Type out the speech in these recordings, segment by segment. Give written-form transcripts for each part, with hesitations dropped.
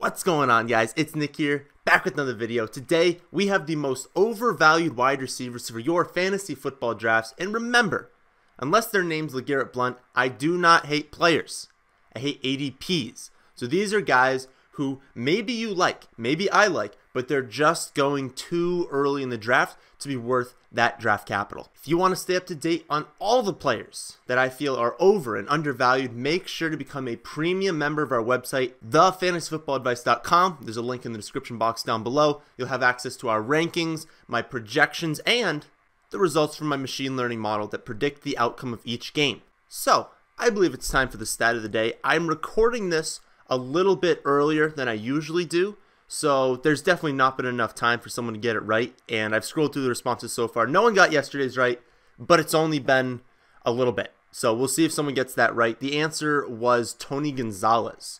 What's going on, guys? It's Nick here, back with another video. Today, we have the most overvalued wide receivers for your fantasy football drafts. And remember, unless their name's LeGarrette Blount, I do not hate players. I hate ADPs. So these are guys who maybe you like, maybe I like, but they're just going too early in the draft to be worth that draft capital. If you want to stay up to date on all the players that I feel are over and undervalued, make sure to become a premium member of our website, thefantasyfootballadvice.com. There's a link in the description box down below. You'll have access to our rankings, my projections, and the results from my machine learning model that predict the outcome of each game. So, I believe it's time for the stat of the day. I'm recording this a little bit earlier than I usually do, so there's definitely not been enough time for someone to get it right, and I've scrolled through the responses so far. No one got yesterday's right, but it's only been a little bit. So we'll see if someone gets that right. The answer was Tony Gonzalez.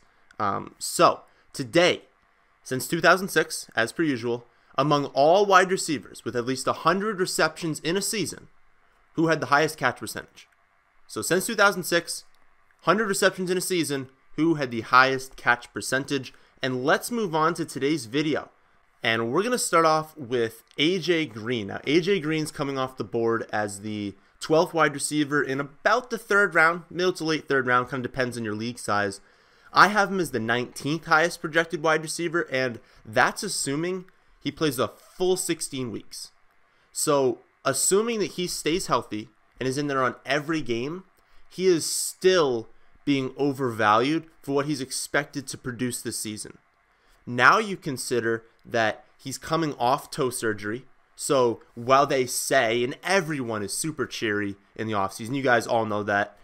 So today, since 2006, as per usual, among all wide receivers with at least 100 receptions in a season, who had the highest catch percentage? So since 2006, 100 receptions in a season, who had the highest catch percentage? And let's move on to today's video. And we're going to start off with AJ Green. Now, AJ Green's coming off the board as the 12th wide receiver in about the third round, middle to late third round, kind of depends on your league size. I have him as the 19th highest projected wide receiver, and that's assuming he plays a full 16 weeks. So, assuming that he stays healthy and is in there on every game, he is still being overvalued for what he's expected to produce this season. Now you consider that he's coming off toe surgery. So while they say, and everyone is super cheery in the offseason, you guys all know that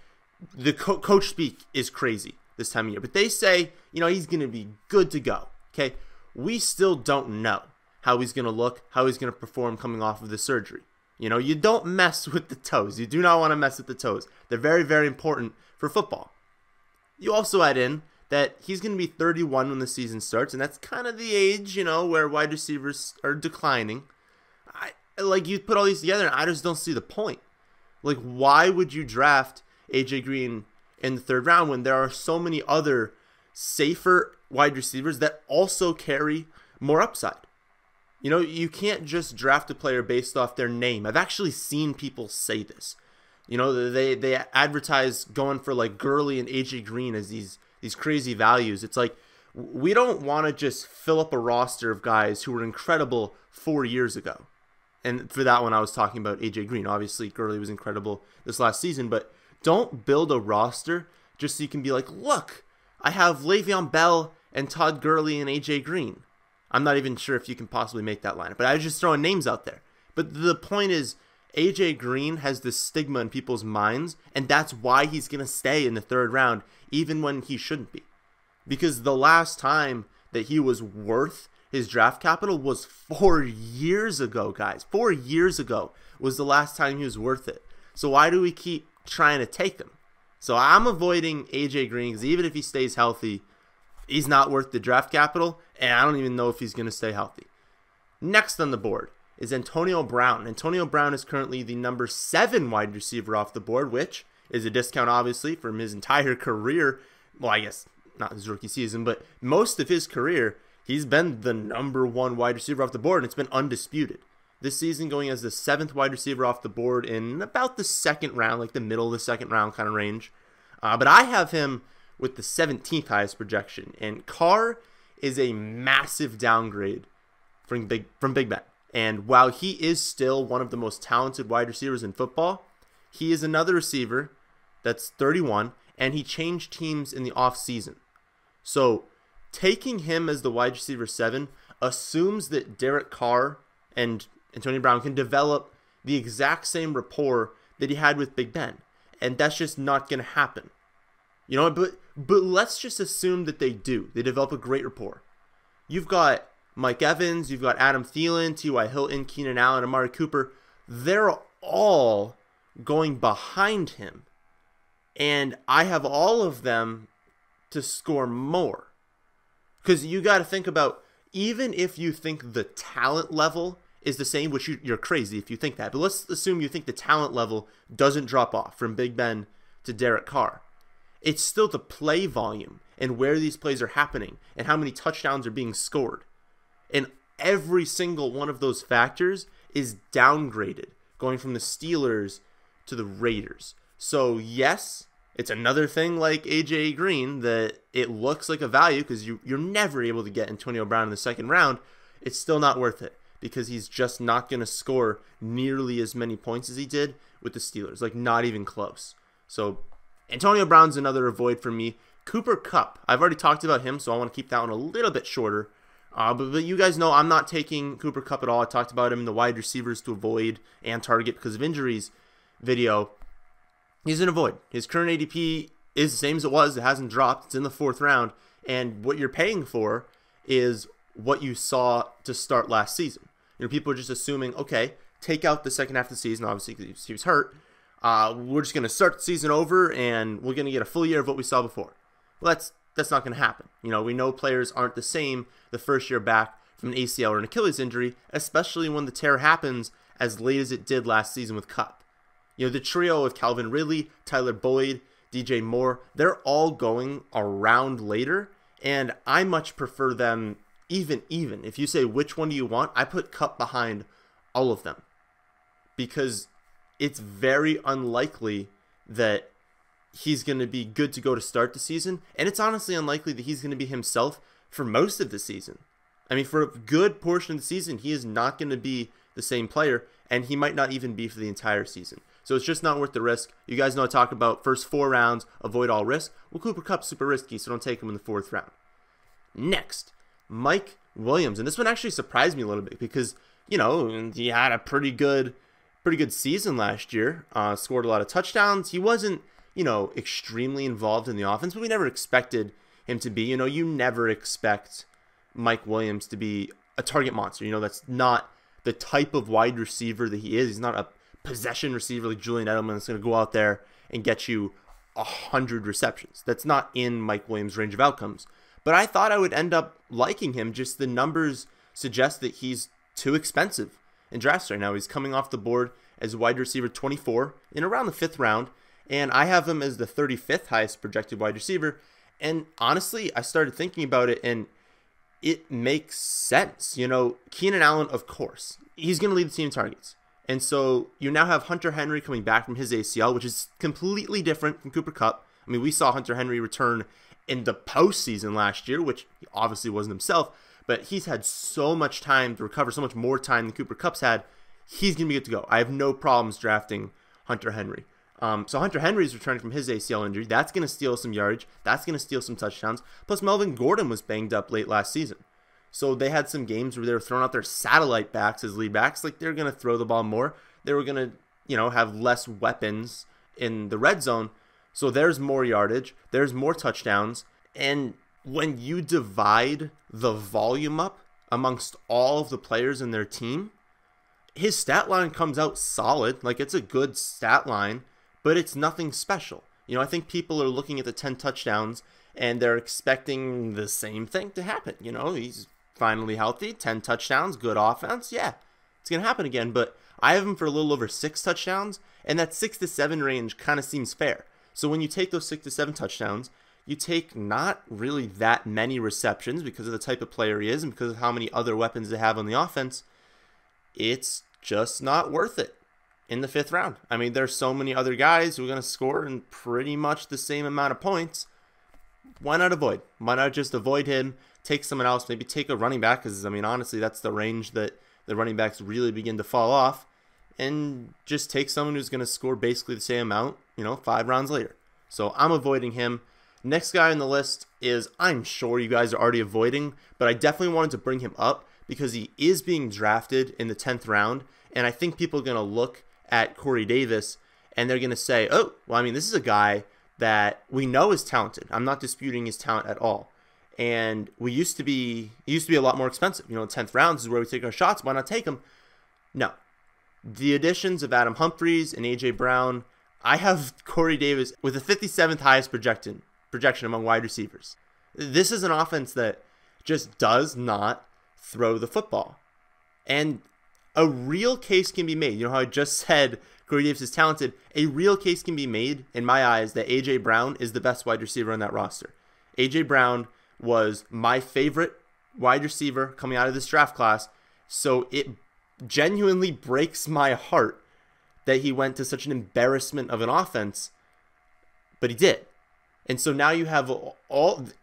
the coach speak is crazy this time of year, but they say, he's going to be good to go. Okay, we still don't know how he's going to look, how he's going to perform coming off of the surgery. You don't mess with the toes. You do not want to mess with the toes. They're very, very important for football. You also add in that he's going to be 31 when the season starts, and that's kind of the age, where wide receivers are declining. You put all these together, and I just don't see the point. Why would you draft AJ Green in the third round when there are so many other safer wide receivers that also carry more upside? You can't just draft a player based off their name. I've actually seen people say this. They advertise going for Gurley and AJ Green as these crazy values. It's we don't want to just fill up a roster of guys who were incredible 4 years ago. And for that one, I was talking about AJ Green. Obviously, Gurley was incredible this last season, but don't build a roster just so you can be look, I have Le'Veon Bell and Todd Gurley and AJ Green. I'm not even sure if you can possibly make that lineup, but I was just throwing names out there. But the point is, AJ Green has this stigma in people's minds, and that's why he's going to stay in the third round, even when he shouldn't be. Because the last time that he was worth his draft capital was 4 years ago, guys. 4 years ago was the last time he was worth it. So why do we keep trying to take him? So I'm avoiding AJ Green because even if he stays healthy, he's not worth the draft capital, and I don't even know if he's going to stay healthy. Next on the board is Antonio Brown. Antonio Brown is currently the number 7 wide receiver off the board, which is a discount, obviously, from his entire career. Well, I guess not his rookie season, but most of his career, he's been the number 1 wide receiver off the board, and it's been undisputed. This season going as the 7th wide receiver off the board in about the second round, the middle of the second round kind of range. But I have him with the 17th highest projection, and Carr is a massive downgrade from Big Ben. And while he is still one of the most talented wide receivers in football, he is another receiver that's 31, and he changed teams in the offseason. So taking him as the wide receiver 7 assumes that Derek Carr and Antonio Brown can develop the exact same rapport that he had with Big Ben. And that's just not going to happen. But let's just assume that they do. They develop a great rapport. You've got Mike Evans, you've got Adam Thielen, T.Y. Hilton, Keenan Allen, Amari Cooper. They're all going behind him. And I have all of them to score more. Because you got to think about, even if you think the talent level is the same, which you're crazy if you think that. But let's assume you think the talent level doesn't drop off from Big Ben to Derek Carr. It's still the play volume and where these plays are happening and how many touchdowns are being scored. And every single one of those factors is downgraded, going from the Steelers to the Raiders. So yes, it's another thing like AJ Green that it looks like a value because you're never able to get Antonio Brown in the second round. It's still not worth it because he's just not going to score nearly as many points as he did with the Steelers, like not even close. So Antonio Brown's another avoid for me. Cooper Kupp, I've already talked about him, so I want to keep that one a little bit shorter. But you guys know I'm not taking Cooper Kupp at all. I talked about him in the wide receivers to avoid and target because of injuries video. He's an avoid. His current ADP is the same as it was. It hasn't dropped. It's in the 4th round. And what you're paying for is what you saw to start last season. People are just assuming, okay, take out the second half of the season, obviously because he was hurt. We're just going to start the season over and we're going to get a full year of what we saw before. Well, that's not going to happen. We know players aren't the same the first year back from an ACL or an Achilles injury, especially when the tear happens as late as it did last season with Kupp. The trio of Calvin Ridley, Tyler Boyd, DJ Moore, they're all going around later, and I much prefer them even. If you say which one do you want, I put Kupp behind all of them because it's very unlikely that he's going to be good to go to start the season, and it's honestly unlikely that he's going to be himself for most of the season. I mean, for a good portion of the season, he is not going to be the same player, and he might not even be for the entire season. So it's just not worth the risk. You guys know I talk about first 4 rounds, avoid all risk. Well, Cooper Kupp's super risky, so don't take him in the 4th round. Next, Mike Williams, and this one actually surprised me a little bit because, he had a pretty good season last year, scored a lot of touchdowns. He wasn't, extremely involved in the offense, but we never expected him to be. You never expect Mike Williams to be a target monster. That's not the type of wide receiver that he is. He's not a possession receiver like Julian Edelman that's going to go out there and get you 100 receptions. That's not in Mike Williams' range of outcomes. But I thought I would end up liking him. Just the numbers suggest that he's too expensive in drafts right now. He's coming off the board as wide receiver 24 in around the 5th round. And I have him as the 35th highest projected wide receiver. And honestly, I started thinking about it and it makes sense. Keenan Allen, of course, he's going to lead the team in targets. And so you now have Hunter Henry coming back from his ACL, which is completely different from Cooper Kupp. I mean, we saw Hunter Henry return in the postseason last year, which he obviously wasn't himself, but he's had so much time to recover, so much more time than Cooper Kupp's had. He's going to be good to go. I have no problems drafting Hunter Henry. So Hunter Henry's returning from his ACL injury. That's going to steal some yardage. That's going to steal some touchdowns. Plus, Melvin Gordon was banged up late last season. So they had some games where they were throwing out their satellite backs as lead backs. Like, they're going to throw the ball more. They were going to, have less weapons in the red zone. So there's more yardage. There's more touchdowns. And when you divide the volume up amongst all of the players in their team, his stat line comes out solid. Like, it's a good stat line, but it's nothing special. I think people are looking at the 10 touchdowns and they're expecting the same thing to happen. He's finally healthy, 10 touchdowns, good offense. Yeah, it's going to happen again, but I have him for a little over 6 touchdowns, and that 6 to 7 range kind of seems fair. So when you take those 6 to 7 touchdowns, you take not really that many receptions because of the type of player he is and because of how many other weapons they have on the offense. It's just not worth it in the 5th round. I mean, there's so many other guys who are going to score in pretty much the same amount of points. Why not avoid? Why not just avoid him, take someone else, maybe take a running back, because, I mean, honestly, that's the range that the running backs really begin to fall off, and just take someone who's going to score basically the same amount, 5 rounds later. So I'm avoiding him. Next guy on the list is, I'm sure you guys are already avoiding, but I definitely wanted to bring him up because he is being drafted in the 10th round, and I think people are going to look at Corey Davis, and they're going to say, oh, well, I mean, this is a guy that we know is talented. I'm not disputing his talent at all. And he used to be a lot more expensive. 10th rounds is where we take our shots. Why not take him? No. The additions of Adam Humphries and A.J. Brown, I have Corey Davis with the 57th highest projection among wide receivers. This is an offense that just does not throw the football. And a real case can be made. You know how I just said Corey Davis is talented? A real case can be made, in my eyes, that A.J. Brown is the best wide receiver on that roster. A.J. Brown was my favorite wide receiver coming out of this draft class, so it genuinely breaks my heart that he went to such an embarrassment of an offense, but he did. And so now you have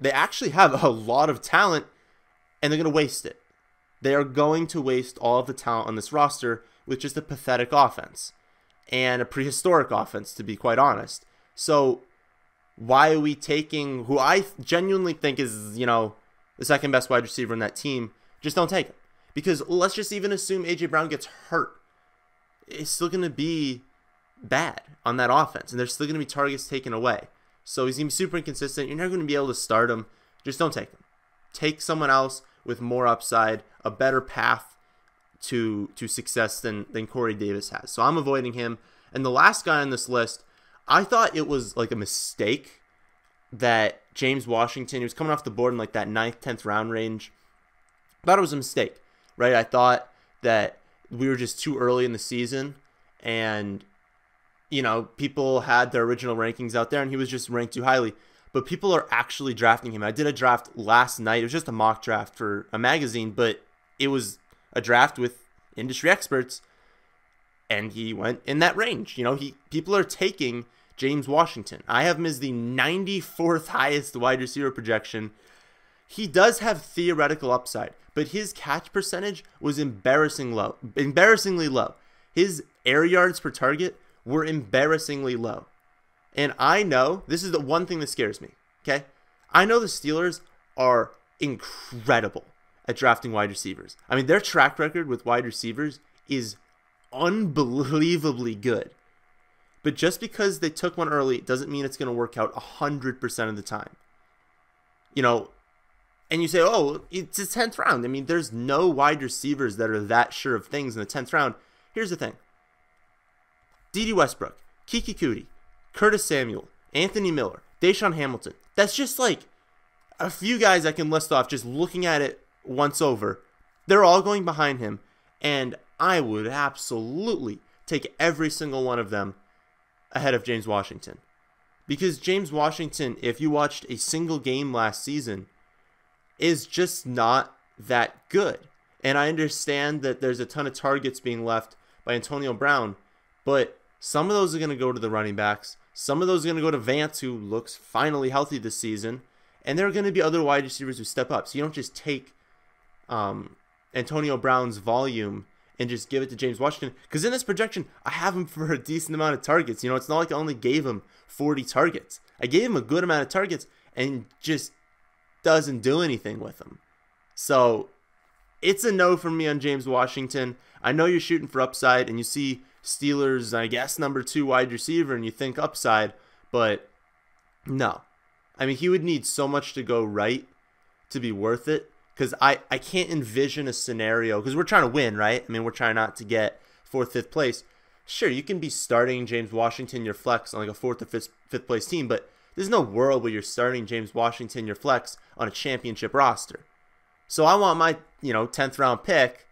they actually have a lot of talent, and they're going to waste it. They are going to waste all of the talent on this roster with just a pathetic offense and a prehistoric offense, to be quite honest. So why are we taking who I genuinely think is, the second best wide receiver in that team? Just don't take him. Because let's just even assume A.J. Brown gets hurt. It's still going to be bad on that offense, and there's still going to be targets taken away. So he's going to be super inconsistent. You're never going to be able to start him. Just don't take him. Take someone else with more upside, a better path to success than Corey Davis has. So I'm avoiding him. And the last guy on this list, I thought it was like a mistake that James Washington, he was coming off the board in like that 9th, 10th round range. I thought it was a mistake, right? I thought that we were just too early in the season, and people had their original rankings out there and he was just ranked too highly. But people are actually drafting him. I did a draft last night. It was just a mock draft for a magazine, but it was a draft with industry experts, and he went in that range. People are taking James Washington. I have him as the 94th highest wide receiver projection. He does have theoretical upside, but his catch percentage was embarrassingly low. His air yards per target were embarrassingly low. And I know, this is the one thing that scares me, okay? I know the Steelers are incredible at drafting wide receivers. I mean, their track record with wide receivers is unbelievably good. But just because they took one early doesn't mean it's going to work out 100% of the time. And you say, oh, it's a 10th round. I mean, there's no wide receivers that are that sure of things in the 10th round. Here's the thing. D.D. Westbrook, Kiki Kuti, Curtis Samuel, Anthony Miller, Deshaun Hamilton. That's just like a few guys I can list off just looking at it once over. They're all going behind him, and I would absolutely take every single one of them ahead of James Washington. Because James Washington, if you watched a single game last season, is just not that good. And I understand that there's a ton of targets being left by Antonio Brown, but some of those are going to go to the running backs. Some of those are going to go to Vance, who looks finally healthy this season. And there are going to be other wide receivers who step up. So you don't just take Antonio Brown's volume and just give it to James Washington. Because in this projection, I have him for a decent amount of targets. It's not like I only gave him 40 targets. I gave him a good amount of targets and just doesn't do anything with them. So it's a no from me on James Washington. I know you're shooting for upside, and you see Steelers, I guess, number 2 wide receiver, and you think upside, but no. I mean, he would need so much to go right to be worth it, because I can't envision a scenario, because we're trying to win, right? I mean, we're trying not to get 4th, 5th place. Sure, you can be starting James Washington, your flex, on like a 4th or 5th place team, but there's no world where you're starting James Washington, your flex, on a championship roster. So I want my 10th round pick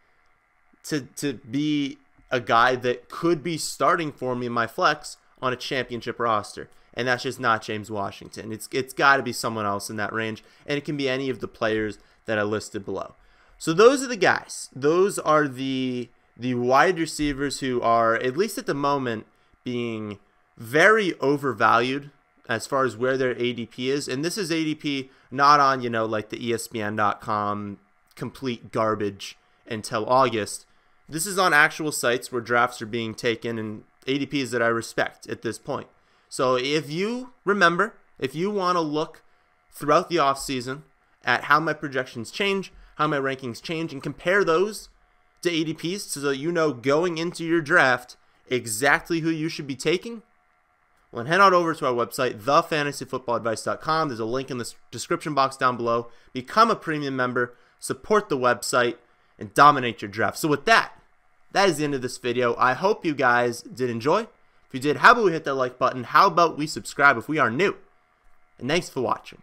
to be a guy that could be starting for me in my flex on a championship roster. And that's just not James Washington. It's got to be someone else in that range, and it can be any of the players that I listed below. So those are the guys. Those are the wide receivers who are, at least at the moment, being very overvalued as far as where their ADP is. And this is ADP not on, like the ESPN.com complete garbage until August. This is on actual sites where drafts are being taken and ADPs that I respect at this point. So if you remember, if you want to look throughout the offseason at how my projections change, how my rankings change, and compare those to ADPs so that you know going into your draft exactly who you should be taking, well, then head on over to our website, thefantasyfootballadvice.com. There's a link in the description box down below. Become a premium member, support the website, and dominate your draft. So with that is the end of this video. I hope you guys did enjoy. If you did, how about we hit that like button? How about we subscribe if we are new? And thanks for watching.